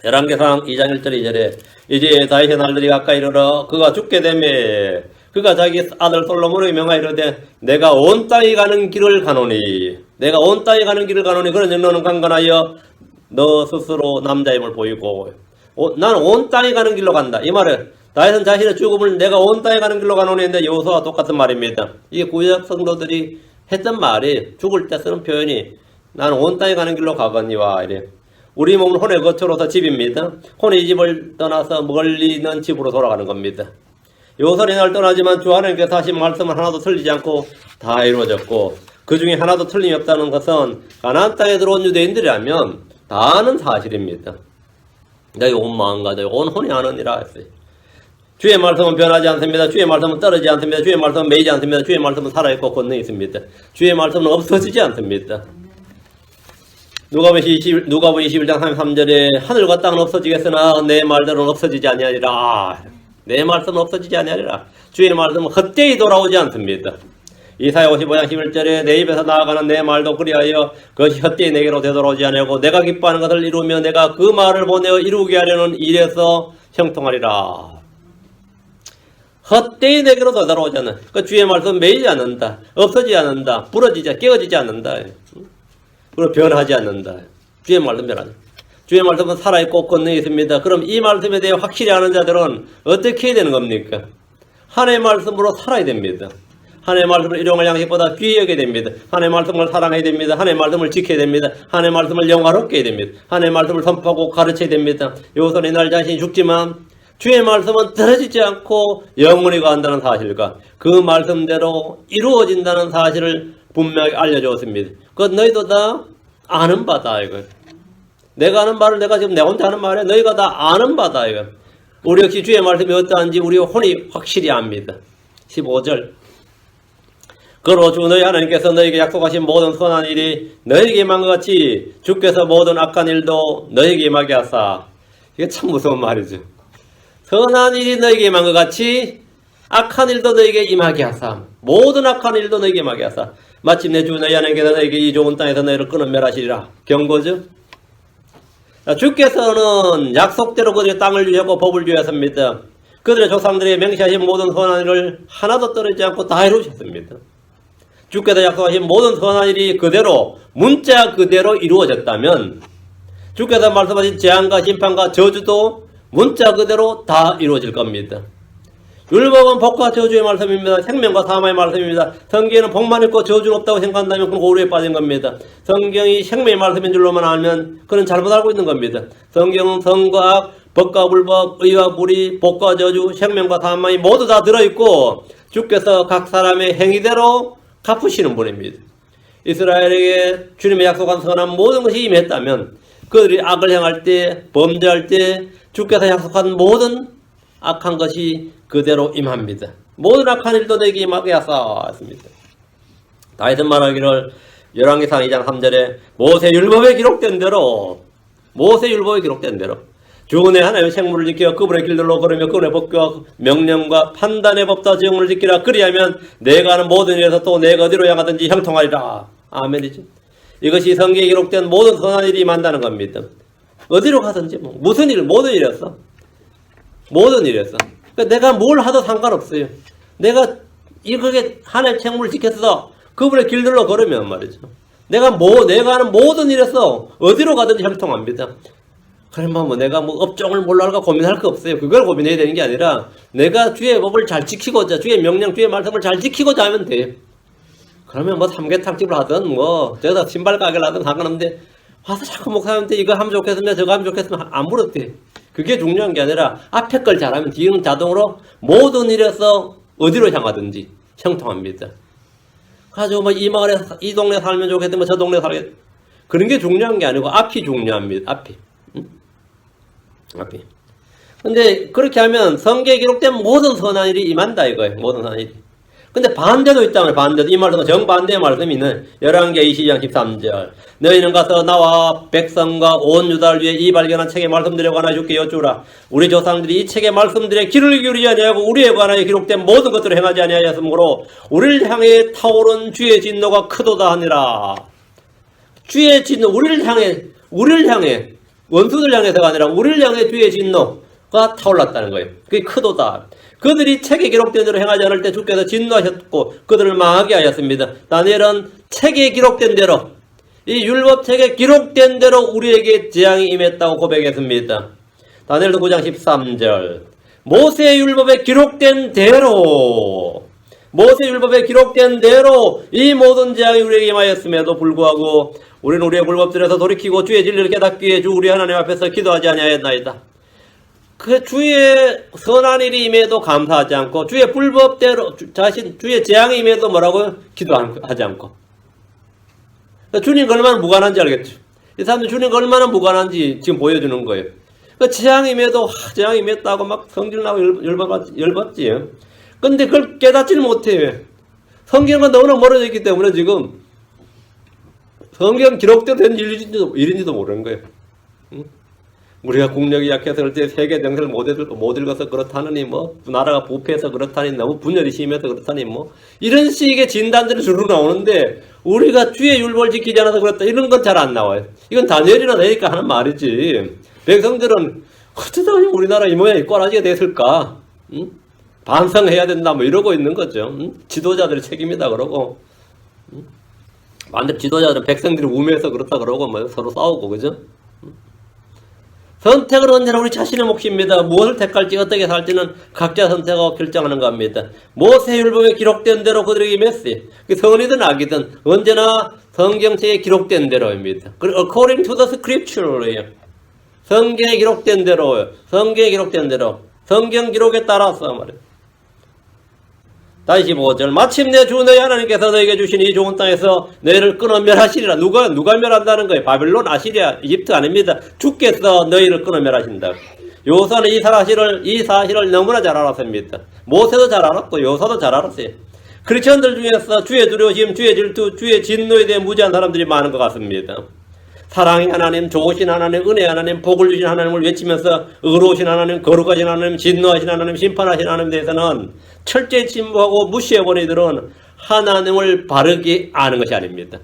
열왕기상 2장 1절 2절에 이제 다윗의 날들이 가까이 이르러 그가 죽게 되매 그가 자기 아들 솔로몬에게 명하여 이르되 내가 온 땅에 가는 길을 가노니 그러니 너는 강건하여 너 스스로 남자임을 보이고 나는 온 땅에 가는 길로 간다. 이 말은 다윗은 자신의 죽음을 내가 온 땅에 가는 길로 가노니 했는데 여호수아와 똑같은 말입니다. 이게 구약 성도들이 했던 말이 죽을 때 쓰는 표현이 나는 온 땅에 가는 길로 가거니와 이래. 우리 몸은 혼의 거처로서 집입니다. 혼의 집을 떠나서 멀리 있는 집으로 돌아가는 겁니다. 요선이 날 떠나지만 주 하나님께서 하신 말씀은 하나도 틀리지 않고 다 이루어졌고 그 중에 하나도 틀림이 없다는 것은 가나안 땅에 들어온 유대인들이라면 다 아는 사실입니다. 너희 온 마음 가져 온 혼이 아느니라 했어요. 주의 말씀은 변하지 않습니다. 주의 말씀은 떨어지지 않습니다. 주의 말씀은 매이지 않습니다. 주의 말씀은 살아있고 권능이 있습니다. 주의 말씀은 없어지지 않습니다. 누가복음 21장 33절에 하늘과 땅은 없어지겠으나 내 말들은 없어지지 아니하리라. 내 말씀은 없어지지 아니하리라. 주의 말씀은 헛되이 돌아오지 않습니다. 이사야 55장 11절에 내 입에서 나아가는 내 말도 그리하여 그것이 헛되이 내게로 되돌아오지 아니하고 내가 기뻐하는 것을 이루며 내가 그 말을 보내어 이루게 하려는 일에서 형통하리라. 헛되이 내게로 되돌아오지 않는 그 주의 말씀 매이지 않는다. 없어지지 않는다. 부러지지 깨어지지 않는다. 그리고 변하지 않는다. 주의 말씀 변하지. 주의 말씀은 살아있고 권능이 있습니다. 그럼 이 말씀에 대해 확실히 아는 자들은 어떻게 해야 되는 겁니까? 하나님의 말씀으로 살아야 됩니다. 하나님의 말씀을 일용할 양식보다 귀히 여겨야 됩니다. 하나님의 말씀을 사랑해야 됩니다. 하나님의 말씀을 지켜야 됩니다. 하나님의 말씀을 영화롭게 해야 됩니다. 하나님의 말씀을 선포하고 가르쳐야 됩니다. 요선이 날 자신이 죽지만 주의 말씀은 떨어지지 않고 영원히 간다는 사실과 그 말씀대로 이루어진다는 사실을 분명히 알려주었습니다. 그건 너희도 다 아는 바다 이거. 내가 아는 말을 내가 지금 내 혼자 하는 말이야. 너희가 다 아는 바다 이거. 우리 역시 주의 말씀이 어떠한지 우리 혼이 확실히 압니다. 15절 그러므로 주 너희 하나님께서 너희에게 약속하신 모든 선한 일이 너희에게 임한 것 같이 주께서 모든 악한 일도 너희에게 임하게 하사. 이게 참 무서운 말이죠. 선한 일이 너희에게 임한 것 같이 악한 일도 너희에게 임하게 하사. 모든 악한 일도 너희에게 임하게 하사. 마침내 주 너희 하나님께서 너희에게 이 좋은 땅에서 너희를 끊어 멸하시리라. 경고죠. 주께서는 약속대로 그들의 땅을 주셨고 법을 주셨습니다. 그들의 조상들에게 맹세하신 모든 선한 일을 하나도 떨어지지 않고 다 이루셨습니다. 주께서 약속하신 모든 선한 일이 그대로 문자 그대로 이루어졌다면 주께서 말씀하신 재앙과 심판과 저주도 문자 그대로 다 이루어질 겁니다. 율법은 복과 저주의 말씀입니다. 생명과 사망의 말씀입니다. 성경에는 복만 있고 저주는 없다고 생각한다면 그건 오류에 빠진 겁니다. 성경이 생명의 말씀인 줄로만 알면 그는 잘못 알고 있는 겁니다. 성경은 선과 악, 법과 불법, 의와 불의, 복과 저주, 생명과 사망이 모두 다 들어있고 주께서 각 사람의 행위대로 갚으시는 분입니다. 이스라엘에게 주님의 약속한 선한 모든 것이 임했다면 그들이 악을 행할 때, 범죄할 때 주께서 약속한 모든 악한 것이 그대로 임합니다. 모든 악한 일도 내게 임하게 하사 했습니다. 다윗은 말하기를 열왕기상 2장 3절에 모세율법에 기록된 대로 주의 하나님의 생물을 지켜 그분의 길들로 걸으며 그분의 법과 명령과 판단의 법과 정을 지키라. 그리하면 내가 하는 모든 일에서 또 내가 어디로 향하든지 형통하리라. 아멘이죠. 이것이 성경에 기록된 모든 선한 일이 임한다는 겁니다. 어디로 가든지 무슨 일 모든 일이었어. 그러니까 내가 뭘 하도 상관없어요. 내가 이렇게 하나님의 생물을 지켜서 그분의 길들로 걸으면 말이죠. 내가 하는 모든 일에서 어디로 가든지 형통합니다. 그러면 내가 업종을 몰라 할까 고민할 거 없어요. 그걸 고민해야 되는 게 아니라 내가 주의 법을 잘 지키고자 주의 명령 주의 말씀을 잘 지키고자 하면 돼. 그러면 삼계탕집을 하든 저기다 신발 가게를 하든 상관없는데 와서 자꾸 목사님한테 이거 하면 좋겠으면 저거 하면 좋겠으면 안 물어도 돼. 그게 중요한 게 아니라 앞에 걸 잘하면 뒤는 자동으로 모든 일에서 어디로 향하든지 형통합니다. 가지고 이 마을에 이 동네 살면 좋겠으면 저 동네 살겠 그런 게 중요한 게 아니고 앞이 중요합니다. 앞이. 근데 그렇게 하면 성경에 기록된 모든 선한 일이 임한다 이거예요. 모든 선한 일이. 근데 반대도 있다면 반대도 이 말씀은 정반대의 말씀이 있는 열왕기하 22장 13절 너희는 가서 나와 백성과 온 유다를 위해 이 발견한 책의 말씀들에 관하여 주께 여쭈라. 우리 조상들이 이 책의 말씀들에 귀를 기울이지 아니하고 우리에 관하여 기록된 모든 것들을 행하지 아니하였으므로 우리를 향해 타오른 주의 진노가 크도다 하니라. 주의 진노 우리를 향해 원수들 향해서가 아니라 우리를 향해 주의 진노가 타올랐다는 거예요. 그게 크도다. 그들이 책에 기록된 대로 행하지 않을 때 주께서 진노하셨고 그들을 망하게 하였습니다. 다니엘은 책에 기록된 대로 이 율법책에 기록된 대로 우리에게 재앙이 임했다고 고백했습니다. 다니엘서 9장 13절 모세의 율법에 기록된 대로 모세율법에 기록된 대로 이 모든 재앙이 우리에게 임하였음에도 불구하고 우리는 우리의 불법들에서 돌이키고 주의 진리를 깨닫기 위해 주 우리 하나님 앞에서 기도하지 아니하였나이다. 그 주의 선한 일이 임해도 감사하지 않고 주의 불법대로 주의 재앙이 임해도 뭐라고요? 기도하지 않고. 주님과 얼마나 무관한지 알겠죠? 이 사람들 주님과 얼마나 무관한지 지금 보여주는 거예요. 그 재앙이 임해도 재앙이 임했다고 막 성질나고 열받지. 근데 그걸 깨닫지는 못해요. 성경과 너무나 멀어져 있기 때문에 지금 성경 기록대로 된 일인지도 모르는 거예요. 응? 우리가 국력이 약해서 그럴 때 세계 정세를 못 읽어서 그렇다느니 나라가 부패해서 그렇다니 너무 분열이 심해서 그렇다니 이런 식의 진단들이 주로 나오는데 우리가 주의 율법을 지키지 않아서 그렇다 이런 건 잘 안 나와요. 이건 다니엘이나 되니까 하는 말이지. 백성들은 어쩌다 우리나라 이 모양이 꼬라지가 됐을까? 응? 반성해야 된다 이러고 있는 거죠. 응? 지도자들의 책임이다 그러고. 응? 만약 지도자들은 백성들이 우매해서 그렇다 그러고 서로 싸우고 그죠? 선택은 언제나 우리 자신의 몫입니다. 무엇을 택할지 어떻게 살지는 각자 선택하고 결정하는 겁니다. 모세율법에 기록된 대로 그들에게 임했어요. 선이든 악이든 언제나 성경책에 기록된 대로입니다. According to the scripture예요. 성경에 기록된 대로요. 성경에 기록된 대로. 성경 기록에 따라서 말이에요. 다시 15절. 마침내 주 너희 하나님께서 너희에게 주신 이 좋은 땅에서 너희를 끊어 멸하시리라. 누가 멸한다는 거예요? 바빌론, 아시리아, 이집트 아닙니다. 주께서 너희를 끊어 멸하신다. 요사는 이 사실을 너무나 잘 알았습니다. 모세도 잘 알았고 요사도 잘 알았어요. 크리스천들 중에서 주의 두려우심, 주의 질투, 주의 진노에 대해 무지한 사람들이 많은 것 같습니다. 사랑의 하나님, 좋으신 하나님, 은혜 하나님, 복을 주신 하나님을 외치면서 의로우신 하나님, 거룩하신 하나님, 진노하신 하나님, 심판하신 하나님에 대해서는 철저히 침묵하고 무시해버린 이들은 하나님을 바르게 아는 것이 아닙니다.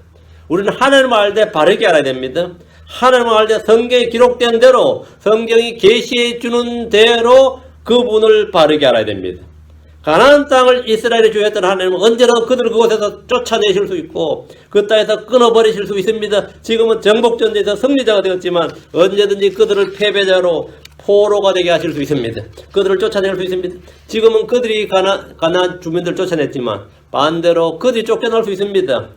우리는 하나님을 알 때 바르게 알아야 됩니다. 하나님을 알 때 성경에 기록된 대로 성경이 계시해 주는 대로 그분을 바르게 알아야 됩니다. 가나안 땅을 이스라엘에 주였던 하나님은 언제나 그들을 그곳에서 쫓아내실 수 있고 그 땅에서 끊어버리실 수 있습니다. 지금은 정복전쟁에서 승리자가 되었지만 언제든지 그들을 패배자로 포로가 되게 하실 수 있습니다. 그들을 쫓아낼 수 있습니다. 지금은 그들이 가나안 주민들을 쫓아냈지만 반대로 그들이 쫓겨날 수 있습니다.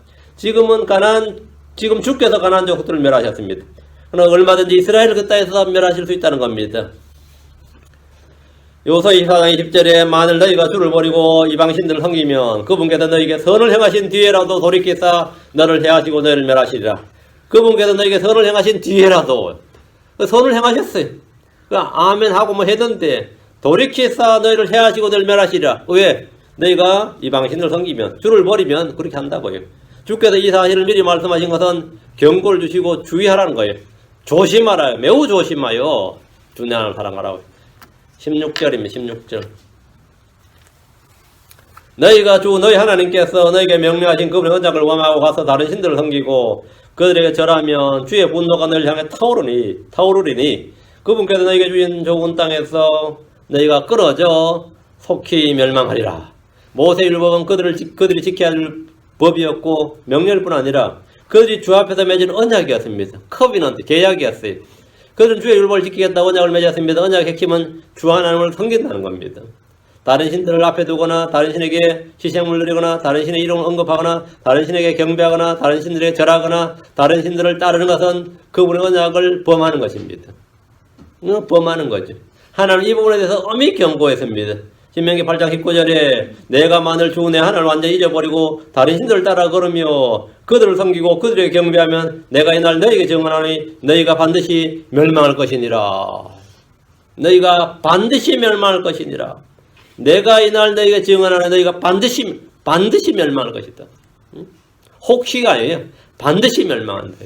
지금 주께서 가나안 족속들을 멸하셨습니다. 그러나 얼마든지 이스라엘을 그 땅에서 멸하실 수 있다는 겁니다. 요서 24장 20절에 만일 너희가 주를 버리고 이방신들을 섬기면 그분께서 너희에게 선을 행하신 뒤에라도 돌이키사 너를 해하시고 너희를 멸하시리라. 그분께서 너희에게 선을 행하신 뒤에라도 선을 행하셨어요. 아멘 하고 하던데 돌이키사 너희를 해하시고 너희를 멸하시리라. 왜? 너희가 이방신을 섬기면 주를 버리면 그렇게 한다고요. 주께서 이 사실을 미리 말씀하신 것은 경고를 주시고 주의하라는 거예요. 조심하라. 매우 조심하여 주내 하나님을 사랑하라고. 16절입니다. 16절. 너희가 너희 하나님께서 너희에게 명령하신 그분의 언약을 범하고 가서 다른 신들을 섬기고 그들에게 절하면 주의 분노가 너희를 향해 타오르리니 그분께서 너희에게 주신 좋은 땅에서 너희가 끊어져 속히 멸망하리라. 모세율법은 그들이 지켜야 할 법이었고 명령일 뿐 아니라 그들이 주 앞에서 맺은 언약이었습니다. 커비넌트, 계약이었어요. 그들은 주의 율법을 지키겠다 언약을 맺었습니다. 언약의 핵심은 주 하나님을 섬긴다는 겁니다. 다른 신들을 앞에 두거나 다른 신에게 시생물 드리거나 다른 신의 이름을 언급하거나 다른 신에게 경배하거나 다른 신들에게 절하거나 다른 신들을 따르는 것은 그분의 언약을 범하는 것입니다. 범하는 거죠. 하나님 이 부분에 대해서 엄히 경고했습니다. 신명기 8장 19절에 내가 만일 주 내 하나님을 완전히 잊어버리고 다른 신들을 따라 걸으며 그들을 섬기고 그들에게 경배하면 내가 이날 너희에게 증언하니 너희가 반드시 멸망할 것이니라. 너희가 반드시 멸망할 것이니라. 내가 이날 너희에게 증언하니 너희가 반드시 멸망할 것이다. 혹시가 아니에요. 반드시 멸망한다.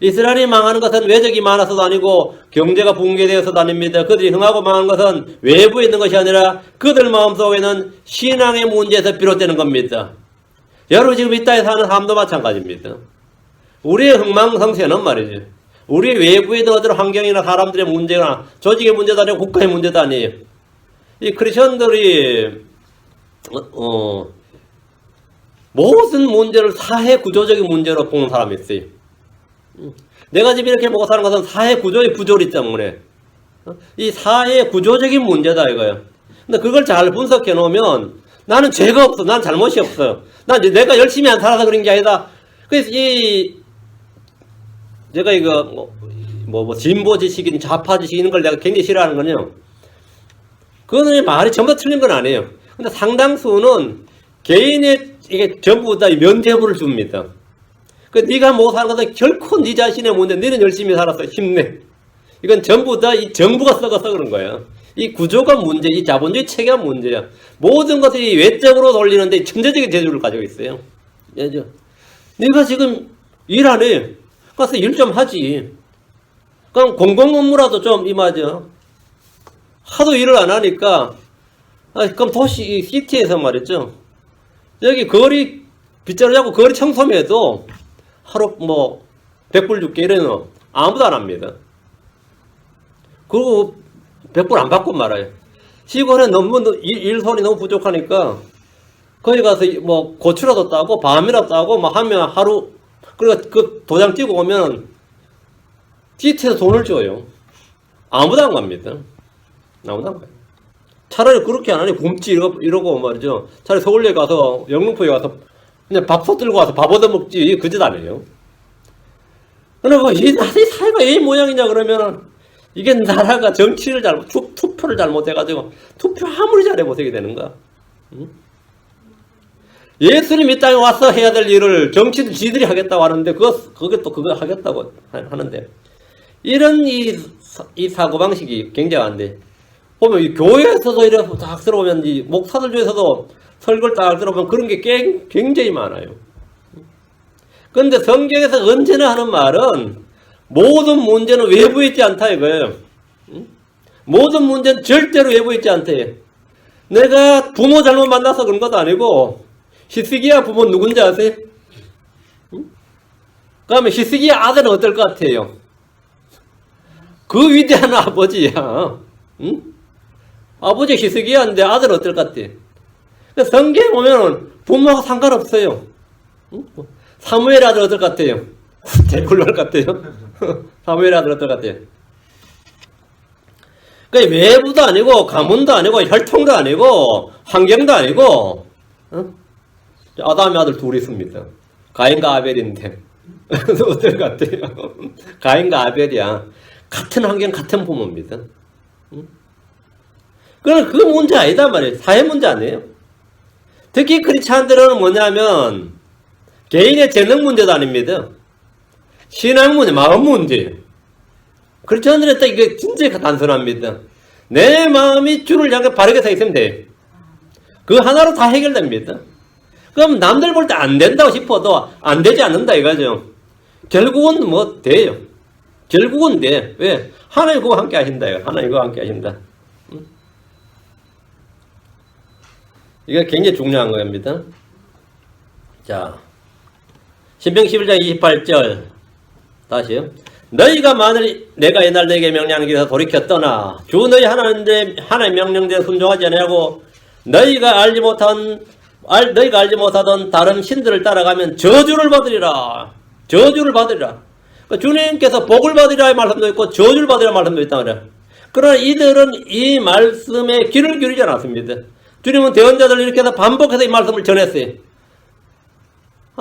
이스라엘이 망하는 것은 외적이 많아서도 아니고 경제가 붕괴되어서도 아닙니다. 그들이 흥하고 망한 것은 외부에 있는 것이 아니라 그들 마음속에는 신앙의 문제에서 비롯되는 겁니다. 여러분 지금 이 땅에 사는 사람도 마찬가지입니다. 우리의 흥망성쇠는 말이죠. 우리 외부에 있는 어떤 환경이나 사람들의 문제나 조직의 문제도 아니고 국가의 문제도 아니에요. 이 크리스천들이 모든 문제를 사회 구조적인 문제로 보는 사람이 있어요. 내가 지금 이렇게 먹고 사는 것은 사회 구조의 부조리 때문에 이 사회 구조적인 문제다 이거예요. 근데 그걸 잘 분석해 놓으면 나는 죄가 없어. 난 잘못이 없어. 난 이제 내가 열심히 안 살아서 그런 게 아니다. 그래서 제가 이거 진보 지식인 좌파 지식 이런 걸 내가 굉장히 싫어하는 건요. 그거는 말이 전부 다 틀린 건 아니에요. 근데 상당수는 개인의 이게 전부 다 면죄부를 줍니다. 그 네가 못 사는 것은 결코 네 자신의 문제. 너는 열심히 살았어. 힘내. 이건 전부 다 이 정부가 썩어서 그런 거야. 이 구조가 문제, 이 자본주의 체계가 문제야. 모든 것들이 외적으로 돌리는데 천재적인 재주를 가지고 있어요. 알죠? 네가 지금 일 안 해. 가서 일 좀 하지. 그럼 공공 업무라도 좀 임하죠. 하도 일을 안 하니까, 그럼 도시, 시티에서 말이죠. 여기 거리, 빗자루 잡고 거리 청소만 해도 하루 100불 줄게 이러면 아무도 안 합니다. 그리고 100불 안 받고 말아요. 시골에 너무 일손이 너무 부족하니까 거기 가서 고추라도 따고 밤이라도 따고 하면 하루, 그리고 그 도장 찍고 오면 시티에서 돈을 줘요. 아무도 안 갑니다. 아무도 안 가요. 차라리 그렇게 안 하니 굶지 이러고 말이죠. 차라리 서울에 가서 영등포에 가서 그냥 밥솥 들고 와서 밥 얻어 먹지 그 짓 안 해요. 그러면 이 사회가 이 모양이냐 그러면은 이게 나라가 정치를 투표를 잘못해가지고 투표 아무리 잘해보세요 이게 되는 거야. 응? 예수님 이 땅에 와서 해야 될 일을 정치도 지들이 하겠다고 하는데 그거 하겠다고 하는데 이런 이 사고방식이 굉장한데 보면 이 교회에서도 이래서 딱 들어보면 이 목사들 중에서도 설교를 딱 들어보면 그런 게 굉장히 많아요. 그런데 성경에서 언제나 하는 말은 모든 문제는 외부에 있지 않다 이거예요. 모든 문제는 절대로 외부에 있지 않다. 내가 부모 잘못 만나서 그런 것도 아니고 히스기야 부모 누군지 아세요? 그러면 히스기야 아들은 어떨 것 같아요? 그 위대한 아버지야. 아버지 히스기야인데 아들은 어떨 것 같아? 성경에 보면 부모하고 상관없어요. 사무엘 아들 어떨 것 같아요? 제일 훌륭할 것 같아요. 사무엘 아들 어떨 것 같아요? 그러니까 외부도 아니고 가문도 아니고 혈통도 아니고 환경도 아니고 아담의 아들 둘이 있습니다. 가인과 아벨인데 어떨 것 같아요? 가인과 아벨이야. 같은 환경 같은 부모입니다. 그럼 그 문제 아니다 말이에요. 사회 문제 아니에요. 특히 크리스찬들은 뭐냐면 개인의 재능 문제도 아닙니다. 신앙 문제, 마음 문제. 크리스찬들은 딱 이게 진짜 단순합니다. 내 마음이 주를 향해 바르게 서 있으면 돼. 그 하나로 다 해결됩니다. 그럼 남들 볼 때 안 된다고 싶어도 안 되지 않는다 이거죠. 결국은 돼요. 결국은 돼. 왜? 하나님 그거 함께 하신다. 하나님 그거 함께 하신다. 이게 굉장히 중요한 겁니다. 자, 신명 11장 28절 다시요. 너희가 만일 내가 옛날 너희에게 명령한 길에서 돌이켜 떠나 주 너희 하나님의 명령대로 순종하지 아니하고 너희가 알지 못하던 다른 신들을 따라가면 저주를 받으리라. 저주를 받으리라. 그러니까 주님께서 복을 받으리라의 말씀도 있고 저주를 받으리라의 말씀도 있다 그래요. 그러나 이들은 이 말씀에 귀를 기울이지 않았습니다. 주님은 대언자들 이렇게 해서 반복해서 이 말씀을 전했어요.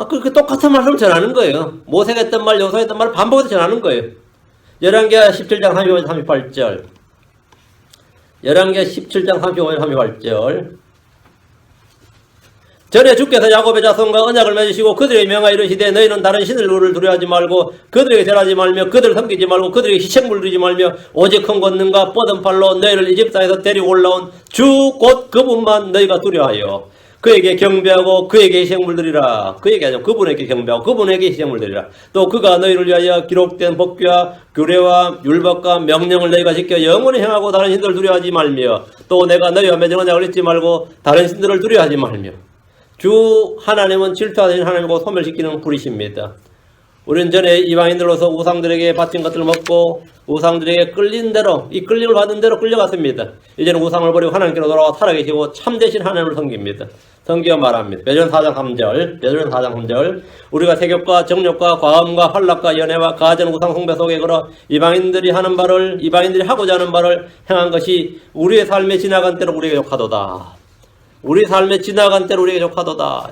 그렇게 똑같은 말씀을 전하는 거예요. 모세가 했던 말, 여호수아가 했던 말을 반복해서 전하는 거예요. 열왕기하 17장 35절 38절. 열왕기하 17장 35절 38절. 전에 주께서 야곱의 자손과 언약을 맺으시고 그들에게 명하여 이르시되 너희는 다른 신을 두려워하지 말고 그들에게 절하지 말며 그들을 섬기지 말고 그들에게 희생물을 드리지 말며 오직 큰 권능과 뻗은 팔로 너희를 이집트 땅에서 데리고 올라온 주 곧 그분만 너희가 두려워하여 그에게 경배하고 그에게 희생물 드리라. 그에게 아니라 그분에게 경배하고 그분에게 희생물 드리라. 또 그가 너희를 위하여 기록된 법규와 규례와 율법과 명령을 너희가 지켜 영원히 행하고 다른 신들을 두려워하지 말며 또 내가 너희와 맺은 언약을 잊지 말고 다른 신들을 두려워하지 말며. 주 하나님은 질투하신 하나님이고 소멸시키는 불이십니다. 우리는 전에 이방인들로서 우상들에게 바친 것들을 먹고 우상들에게 끌린 대로 이 끌림을 받은 대로 끌려갔습니다. 이제는 우상을 버리고 하나님께로 돌아와 살아계시고 참되신 하나님을 섬깁니다. 성경이 말합니다. 베드로전 4장 3절 우리가 세욕과 정욕과 과음과 환락과 연애와 가전 우상 숭배 속에 걸어 이방인들이 하고자 하는 바를 행한 것이 우리의 삶에 지나간 때로 우리에게 욕하도다. 우리 삶에 지나간 때로 우리에게 족하도다.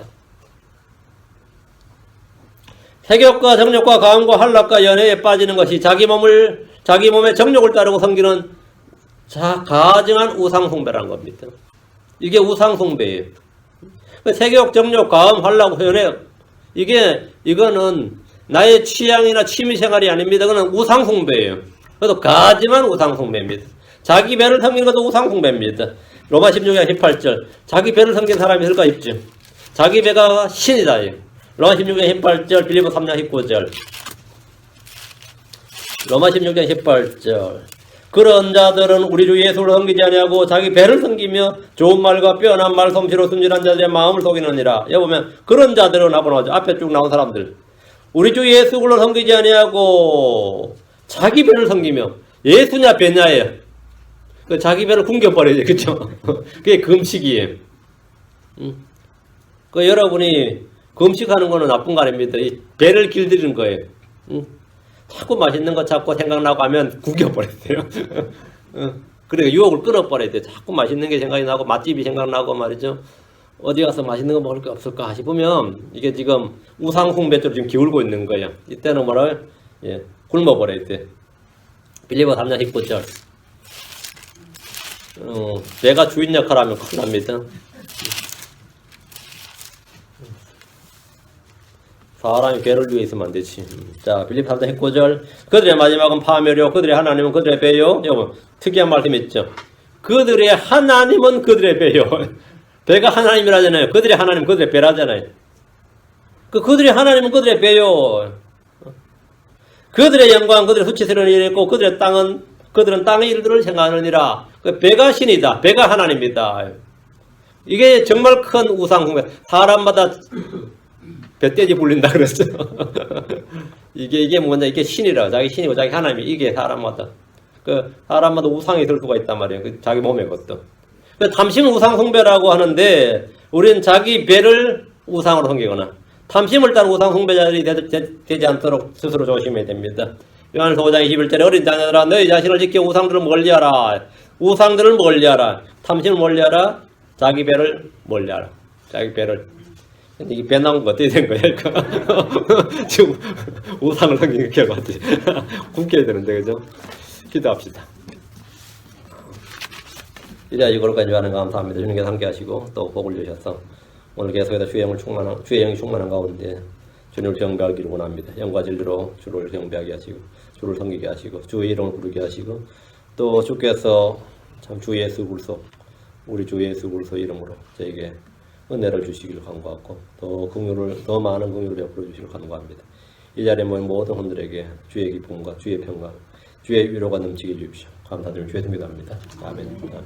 색욕과 정욕과 가음과 한락과 연애에 빠지는 것이 자기 몸의 정욕을 따르고 섬기는 가증한 우상숭배라는 겁니다. 이게 우상숭배예요. 색욕, 정욕, 가음, 한락, 연애 이거는 나의 취향이나 취미생활이 아닙니다. 그건 우상숭배예요. 그래도 가증한 우상숭배입니다. 자기 배를 섬기는 것도 우상숭배입니다. 로마 16장 18절 자기 배를 섬기는 사람이 있을까? 있죠. 자기 배가 신이다. 로마 16장 18절 빌립보 3장 19절 로마 16장 18절 그런 자들은 우리 주 예수를 섬기지 아니하고 자기 배를 섬기며 좋은 말과 빼어난 말 솜씨로 순진한 자들의 마음을 속이느니라. 여기 보면 그런 자들은 앞에 쭉 나온 사람들 우리 주 예수를 섬기지 아니하고 자기 배를 섬기며 예수냐 배냐예요. 그 자기 배를 굶겨버려야죠. 그쵸? 그게 금식이에요. 그 여러분이 금식하는 거는 나쁜 거 아닙니다. 이 배를 길들이는 거예요. 자꾸 맛있는 거 찾고 생각나고 하면 굶겨버렸어요. 그러니까 유혹을 끊어버려야 돼요. 자꾸 맛있는 게 생각이 나고 맛집이 생각나고 말이죠. 어디 가서 맛있는 거 먹을 게 없을까 싶으면 이게 지금 우상숭배 쪽으로 지금 기울고 있는 거예요. 이때는 뭐를 굶어버려야 돼. 빌립보 3장 19절 내가 주인 역할을 하면 큰일 납니다. 사람이 배를 위해 있으면 안 되지. 자, 빌립보 3장 19절 그들의 마지막은 파멸이요 그들의 하나님은 그들의 배요. 여러분 특이한 말씀 있죠. 그들의 하나님은 그들의 배요. 배가 하나님이라잖아요. 그들의 하나님 그들의 배라잖아요. 그들의 하나님은 그들의 배요. 그들의 영광 그들의 수치스러운 일이 있고 그들은 땅의 일들을 생각하느니라. 그 배가 신이다. 배가 하나님이다. 이게 정말 큰 우상숭배. 사람마다 배떼지 불린다 그랬어. 이게 뭐냐, 이게 신이라. 자기 신이고 자기 하나님이 이게 사람마다. 사람마다 우상이 될 수가 있단 말이에요. 자기 몸의 것도. 탐심은 우상숭배라고 하는데, 우리는 자기 배를 우상으로 섬기거나, 탐심을 따른 우상숭배자들이 되지 않도록 스스로 조심해야 됩니다. 요한일서 5장 21절에 어린 자녀들아 너희 자신을 지켜 우상들을 멀리하라. 우상들을 멀리하라. 탐심을 멀리하라. 자기 배를 멀리하라. 자기 배를. 근데 이게 배 나온 거 어떻게 된 거야? 지금 우상을 섬기는 결과 같아. 굶겨야 되는데, 그죠? 기도합시다. 이제 이걸까지 하는 감사합니다. 주님께서 함께 하시고 또 복을 주셔서 오늘 계속해서 주의 영이 충만한 가운데 주님을 경배하기를 원합니다. 영과 진리로 주를 경배하게 하시고 주를 섬기게 하시고 주의 이름을 부르게 하시고 또 주께서 참 주 예수 그리스도 우리 주 예수 그리스도 이름으로 저에게 은혜를 주시기를 간구하고 더 많은 긍휼을 베풀어 주시기를 간구합니다. 이 자리에 모인 모든 분들에게 주의 기쁨과 주의 평강, 주의 위로가 넘치게 해주십시오. 감사드리며 주의 듭니다. 아멘. 아멘.